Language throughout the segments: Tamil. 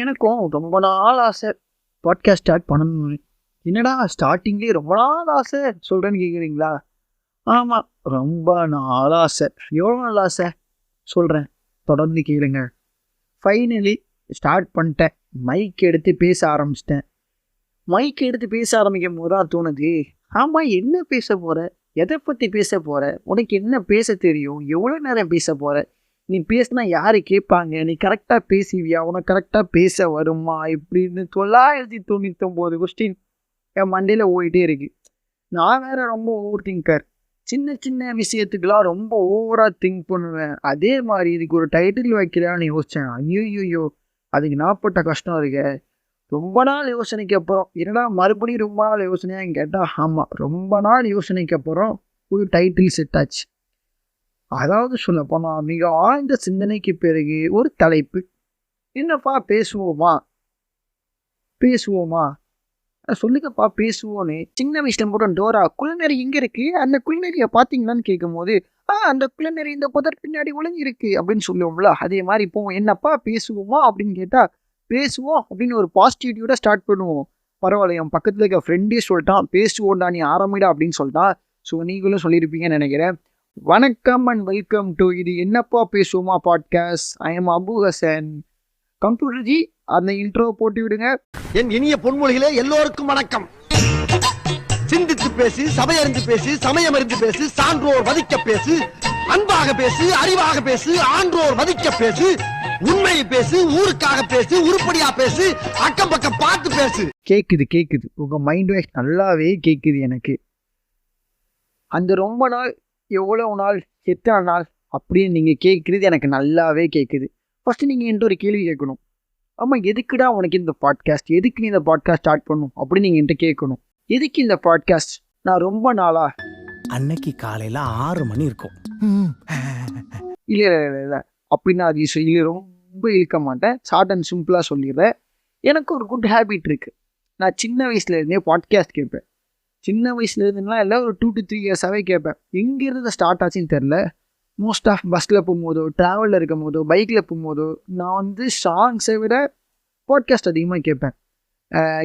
எனக்கும் ரொம்ப நாள் ஆசை பாட்காஸ்ட் ஸ்டார்ட் பண்ணணும்னு. என்னடா ஸ்டார்டிங்லேயே ரொம்ப நாள் ஆசை சொல்கிறேன்னு கேட்குறீங்களா? ஆமாம், ரொம்ப நாள் ஆசை. எவ்வளோ நாள் ஆசை சொல்கிறேன், தொடர்ந்து கேளுங்க. ஃபைனலி ஸ்டார்ட் பண்ணிட்டேன். மைக் எடுத்து பேச ஆரம்பிச்சிட்டேன். மைக் எடுத்து பேச ஆரம்பிக்கும் போது தான் தோணுது, ஆமாம் என்ன பேச போகிற, எதை பற்றி பேச போகிற, உனக்கு என்ன பேச தெரியும், எவ்வளோ நேரம் பேச போகிற, நீ பேசினா யார் கேட்பாங்க, நீ கரெக்டாக பேசுவியா, உனக்கு கரெக்டாக பேச வருமா, இப்படின்னு 999 கொஸ்டின் என் மண்டையில் ஓடிட்டே இருக்கு. நான் வேற ரொம்ப ஓவர் திங்கர். சின்ன சின்ன விஷயத்துக்கெல்லாம் ரொம்ப ஓவராக திங்க் பண்ணுவேன். அதே மாதிரி இதுக்கு ஒரு டைட்டில் வைக்கலான்னு யோசித்தேன். ஐயோ, அதுக்கு நாப்பட்ட கஷ்டம் இருக்கு. ரொம்ப நாள் யோசனைக்கு அப்புறம், என்னடா மறுபடியும் ரொம்ப நாள் யோசனையான்னு கேட்டால், ஆமாம், ரொம்ப நாள் யோசனைக்கு அப்புறம் ஒரு டைட்டில் செட் ஆச்சு. அதாவது சொல்ல போனால், மிக ஆழ்ந்த சிந்தனைக்கு பிறகு ஒரு தலைப்பு. என்னப்பா பேசுவோமா சொல்லுங்கப்பா பேசுவோன்னு. சின்ன வயசுல போட்டு டோரா குள்ளநெறி எங்கே இருக்கு, அந்த குள்ளநெறியை பார்த்தீங்களான்னு கேட்கும் போது, அந்த குள்ளநெறி இந்த புதர் பின்னாடி ஒளிஞ்சிருக்கு அப்படின்னு சொல்லுவோம்ல. அதே மாதிரி இப்போ என்னப்பா பேசுவோமா அப்படின்னு கேட்டால், பேசுவோம் அப்படின்னு ஒரு பாசிட்டிவிட்டியோட ஸ்டார்ட் பண்ணுவோம். பரவாயில்ல, என் பக்கத்தில் இருக்க ஃப்ரெண்டே சொல்லிட்டான் பேசுவோம்டா, நீ ஆரம்பிடா அப்படின்னு சொல்லிட்டான். ஸோ நீங்களும் சொல்லியிருப்பீங்கன்னு நினைக்கிறேன். வணக்கம் அண்ட் வெல்கம் டு இது என்னப்பா பேசுவோமா podcast. I am Abu Hasan. Computer ji, அந்த இன்ட்ரோ போட்டு விடுங்க. என் இனிய பொன்மொழிகளே, எல்லோருக்கும் வணக்கம். சிந்தித்து பேசு, சபையறிந்து பேசு, சமயமறிந்து பேசு, சான்றோர் மதிக்க பேசு, அன்பாக பேசு, அறிவாக பேசு, ஆன்றோர் மதிக்க பேசு, உண்மையை பேசு, ஊருக்காக பேசு, உருப்படியா பேசு, அக்கம் பக்கம் பார்த்து பேசு. கேக்குது உங்க மைண்ட் வாய்ஸ் நல்லாவே கேக்குது எனக்கு. அந்த ரொம்ப நாள், எவ்வளவு நாள், எத்தனை நாள் அப்படின்னு நீங்க கேட்குறது எனக்கு நல்லாவே கேட்குது. ஃபர்ஸ்ட் நீங்க என்கிட்ட ஒரு கேள்வி கேட்கணும். ஆமாம், எதுக்குடா உனக்கு இந்த பாட்காஸ்ட், எதுக்கு நீ இந்த பாட்காஸ்ட் ஸ்டார்ட் பண்ணும் அப்படின்னு நீங்கள் என்கிட்ட கேட்கணும். எதுக்கு இந்த பாட்காஸ்ட்? நான் ரொம்ப நாளா அன்னைக்கு காலையில் 6 மணி இருக்கும். இல்லை அப்படின்னா அது இல்லை, ரொம்ப இழுக்க மாட்டேன். ஷார்ட் அண்ட் சிம்பிளாக சொல்லிடுறேன். எனக்கு ஒரு குட் ஹேபிட் இருக்குது. நான் சின்ன வயசுலேருந்தே பாட்காஸ்ட் கேட்பேன். சின்ன வயசுலேருந்துலாம் இல்லை, ஒரு 2 to 3 இயர்ஸாகவே கேட்பேன். எங்கேருந்து ஸ்டார்ட் ஆச்சுன்னு தெரில. மோஸ்ட் ஆஃப் பஸ்ஸில் போகும்போதோ, ட்ராவலில் இருக்கும் போதோ, பைக்கில் போகும்போதோ நான் சாங்ஸை விட பாட்காஸ்ட் அதிகமாக கேட்பேன்.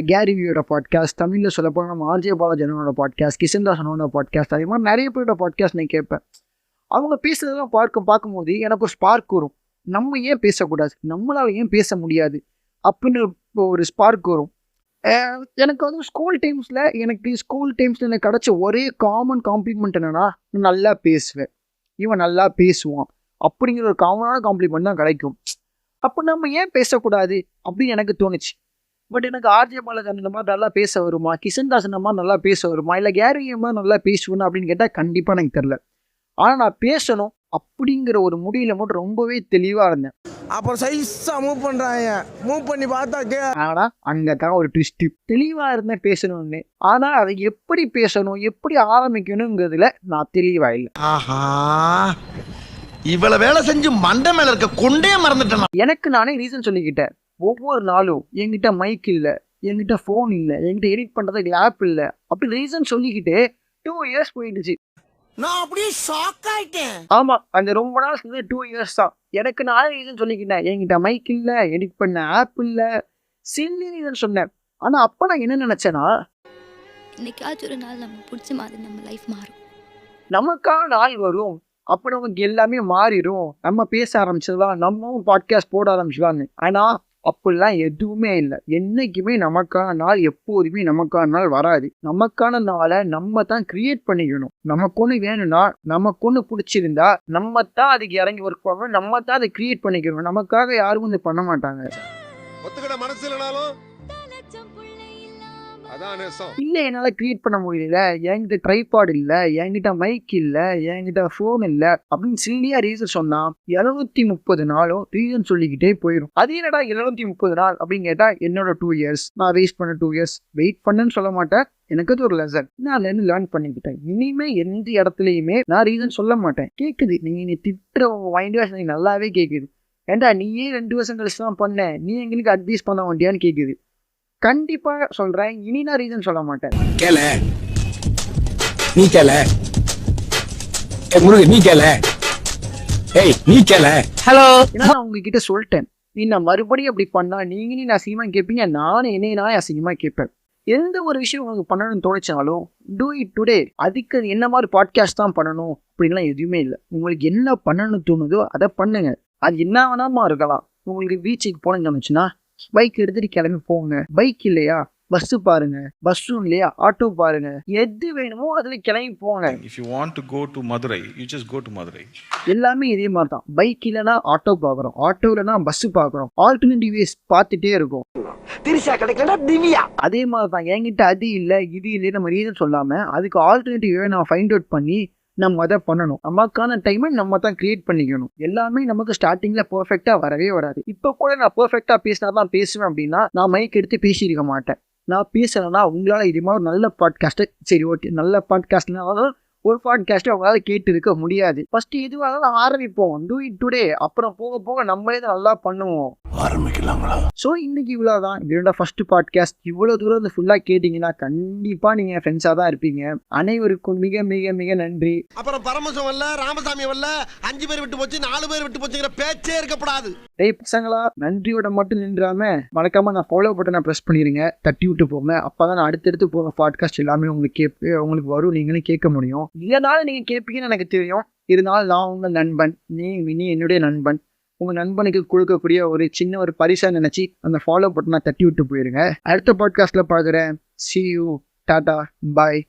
கேரிவியோட பாட்காஸ்ட், தமிழில் சொல்லப்போனால் நம்ம ஆர்ஜே பாலாஜனோட பாட்காஸ்ட், கிஷன்தாசனோட பாட்காஸ்ட், அதே மாதிரி நிறைய பேரோட பாட்காஸ்ட் நான் கேட்பேன். அவங்க பேசுகிறதெல்லாம் பார்க்கும்போது எனக்கு ஒரு ஸ்பார்க் வரும். நம்ம ஏன் பேசக்கூடாது, நம்மளால் ஏன் பேச முடியாது அப்படின்னு ஒரு ஸ்பார்க் வரும். எனக்கு ஸ்கூல் டைம்ஸில் எனக்கு கிடச்ச ஒரே காமன் காம்ப்ளிமெண்ட் என்னென்னா, நான் நல்லா பேசுவேன், இவன் நல்லா பேசுவான் அப்படிங்கிற ஒரு காமனான காம்ப்ளிமெண்ட் தான் கிடைக்கும். அப்போ நம்ம ஏன் பேசக்கூடாது அப்படின்னு எனக்கு தோணுச்சு. பட் எனக்கு ஆர்ஜே பாலாஜன் இந்த மாதிரி நல்லா பேச வருமா, கிஷன்தாசன் மாதிரி நல்லா பேச வருமா, இல்லை கேரி மாதிரி நல்லா பேசுவேன்னு அப்படின்னு கேட்டால் கண்டிப்பாக எனக்கு தெரில. ஆனால் நான் பேசணும் அப்படிங்கிற ஒரு முடிவில் மட்டும் ரொம்பவே தெளிவாக இருந்தேன். அப்புறம் சைஸா மூவ் பண்ணி பார்த்தா ஆனால் அங்கே தான் ஒரு ட்விஸ்ட். தெளிவாக இருந்தேன் பேசணும்னு, ஆனால் அதை எப்படி பேசணும், எப்படி ஆரம்பிக்கணுங்கிறதுல நான் தெளிவாக இல்லை. ஆஹா, இவ்வளவு வேலை செஞ்சு மண்டை மேல இருக்க கொண்டே மறந்துட்டேன். எனக்கு நானே ரீசன் சொல்லிக்கிட்டேன். ஒவ்வொரு நாளும் என்கிட்ட மைக் இல்லை, என்கிட்ட ஃபோன் இல்லை, என்கிட்ட எடிட் பண்ணுறதுக்கு ஆப் இல்லை, அப்படி ரீசன் சொல்லிக்கிட்டு 2 இயர்ஸ் போயிடுச்சு. நான் அப்படியே ஷாக் ஆயிட்டேன். ஆமாம், அந்த ரொம்ப நாள் 2 இயர்ஸ் தான். எனக்கு நானே ரீசன் சொல்லிக்கிட்டேன். என்கிட்ட மைக் இல்லை, எடிட் பண்ண ஆப் இல்லை, சில்லி ரீசன் சொன்னேன். ஆனால் அப்போ நான் என்ன நினச்சேன்னா, இன்னைக்காச்சும் ஒரு நாள் நம்ம பிடிச்ச மாதிரி நம்ம லைஃப் மாறும், நமக்கான நாள் வரும், அப்போ நமக்கு எல்லாமே மாறிடும், நம்ம பேச ஆரம்பிச்சிடலாம், நம்மவும் பாட்காஸ்ட் போட ஆரம்பிச்சிடலான்னு. ஆனால் அப்படிலாம் எதுவுமே இல்லை. என்றைக்குமே நமக்கான நாள், எப்போதுமே நமக்கான நாள் வராது. நமக்கான நாளை நம்ம தான் கிரியேட் பண்ணிக்கணும். நமக்கு ஒன்று வேணும்னா, நமக்கு ஒன்று பிடிச்சிருந்தா நம்ம தான் அதுக்கு இறங்கி ஒர்க் பண்ணணும், நம்ம தான் அதை கிரியேட் பண்ணிக்கணும். நமக்காக யாரும் வந்து பண்ண மாட்டாங்க. ஒத்துக்கிட மனசு இல்லனாலும் இல்லை, என்னால் கிரியேட் பண்ண முடியல, என்கிட்ட ட்ரைபாட் இல்லை, என்கிட்ட மைக் இல்லை, என்கிட்ட ஃபோன் இல்லை அப்படின்னு சில்லியா ரீசன் சொன்னா 730 நாளும் ரீசன் சொல்லிக்கிட்டே போயிடும். அது என்னடா 730 நாள் அப்படின்னு கேட்டால், என்னோட 2 இயர்ஸ் நான் வேஸ்ட் பண்ண 2 இயர்ஸ் வெயிட் பண்ணேன்னு சொல்ல மாட்டேன். எனக்கு அது ஒரு லெசன். நான் லேர்ன் பண்ணிக்கிட்டேன். இனிமே எந்த இடத்துலையுமே நான் ரீசன் சொல்ல மாட்டேன். கேட்குது, நீ திட்டுற மைண்ட் வாஷ் எனக்கு நல்லாவே கேட்குது. ஏன்டா நீயே 2 வருஷம் கழிச்சு தான் பண்ண, நீ எங்களுக்கு அட்வைஸ் பண்ண வேண்டியான்னு கேட்குது. கண்டிப்பா சொல்றேன், இனி நான் ரீசன் சொல்ல மாட்டேன். நீ கேள ஹலோ, நான் உங்ககிட்ட சொல்லிட்டேன். நான் மறுபடியும் அப்படி பண்ணா நீங்களும் அசிங்கமாக கேட்பீங்க, நானும் என்னையே அசிங்கமாக கேட்பேன். எந்த ஒரு விஷயம் உங்களுக்கு பண்ணணும்னு தோணிச்சாலும் டூ இட் டுடே. அதுக்கு என்ன மாதிரி பாட்காஸ்ட் தான் பண்ணணும் அப்படின்லாம் எதுவுமே இல்லை. உங்களுக்கு என்ன பண்ணணும்னு தோணுதோ அதை பண்ணுங்க. அது என்ன வேணாமா இருக்கலாம். உங்களுக்கு பீச்சுக்கு போனீங்கன்னு நினச்சுன்னா பைக் எடுத்துகிட்டு கிளம்பி போங்க. பைக் இல்லையா பஸ்ஸு பாருங்க, பஸ்ஸும் இல்லையா ஆட்டோ பாருங்க, எது வேணுமோ அதில் கிளம்பி போங்க. If you want to go to Madurai, you just go to Madurai. எல்லாமே இதே மாதிரி தான். பைக் இல்லைனா ஆட்டோ பார்க்குறோம், ஆட்டோ இல்லைனா பஸ்ஸு பார்க்குறோம், ஆல்டர்னேட்டிவ் வேஸ் பார்த்துட்டே இருக்கும். திரிசா கிடைக்கலன்னா திவ்யா. அதே மாதிரி தான் என்கிட்ட அது இல்லை இது இல்லை நம்ம ரீசன் சொல்லாமல் அதுக்கு ஆல்டர்னேட்டிவே நான் ஃபைண்ட் அவுட் பண்ணி நம்ம அதை பண்ணணும். நமக்கான டைமை நம்ம தான் கிரியேட் பண்ணிக்கணும். எல்லாமே நமக்கு ஸ்டார்டிங்கில் பர்ஃபெக்டாக வரவே வராது. இப்போ கூட நான் பர்ஃபெக்டாக பேசினா தான் பேசுவேன் அப்படின்னா நான் மைக் எடுத்து பேசியிருக்க மாட்டேன். நான் பேசுகிறேன்னா உங்களால் இது மாதிரி நல்ல பாட்காஸ்ட்டு, சரி ஓகே நல்ல பாட்காஸ்ட்னாலும் ஒரு பாட்காஸ்ட்டை அவங்களால கேட்டு இருக்க முடியாது. ஃபர்ஸ்ட் எதுவாக இருந்தாலும் ஆரம்பிப்போம், டூ இட் டுடே. அப்புறம் போக போக நம்மளே தான் நல்லா பண்ணுவோம். ஆரம்பிக்கலாங்களா? ஸோ இன்னைக்கு இவ்வளோ தான். இதோட ஃபர்ஸ்ட் பாட்காஸ்ட். இவ்வளோ தூரம் இந்த ஃபுல்லாக கேட்டிங்கன்னா கண்டிப்பாக நீங்கள் ஃப்ரெண்ட்ஸாக தான் இருப்பீங்க. அனைவருக்கும் மிக மிக மிக நன்றி. அப்புறம் பரமசம் வரல, ராமசாமி வரல, 5 பேர் விட்டு போச்சு 4 பேர் விட்டு போச்சுங்கிற பேச்சே இருக்கப்படாது. டேய் பசங்களா, நன்றியோட மட்டும் நின்றாம மறக்காம நான் ஃபாலோ பட்டனை ப்ரெஸ் பண்ணிடுங்க, தட்டி விட்டு போங்க. அப்போ தான் நான் அடுத்தடுத்து போக பாட்காஸ்ட் எல்லாமே உங்களுக்கு வரும், நீங்களும் கேட்க முடியும். இதனால நீங்கள் கேட்பீங்கன்னு எனக்கு தெரியும். இருந்தாலும் நான் உங்கள் நண்பன், நீ என்னுடைய நண்பன். உங்கள் நண்பனுக்கு கொடுக்கக்கூடிய ஒரு சின்ன ஒரு பரிசாக நினச்சி அந்த ஃபாலோ பட்டனை தட்டி விட்டு போயிருங்க. அடுத்த பாட்காஸ்ட்டில் பார்க்குறேன். See you. டாடா. பாய்.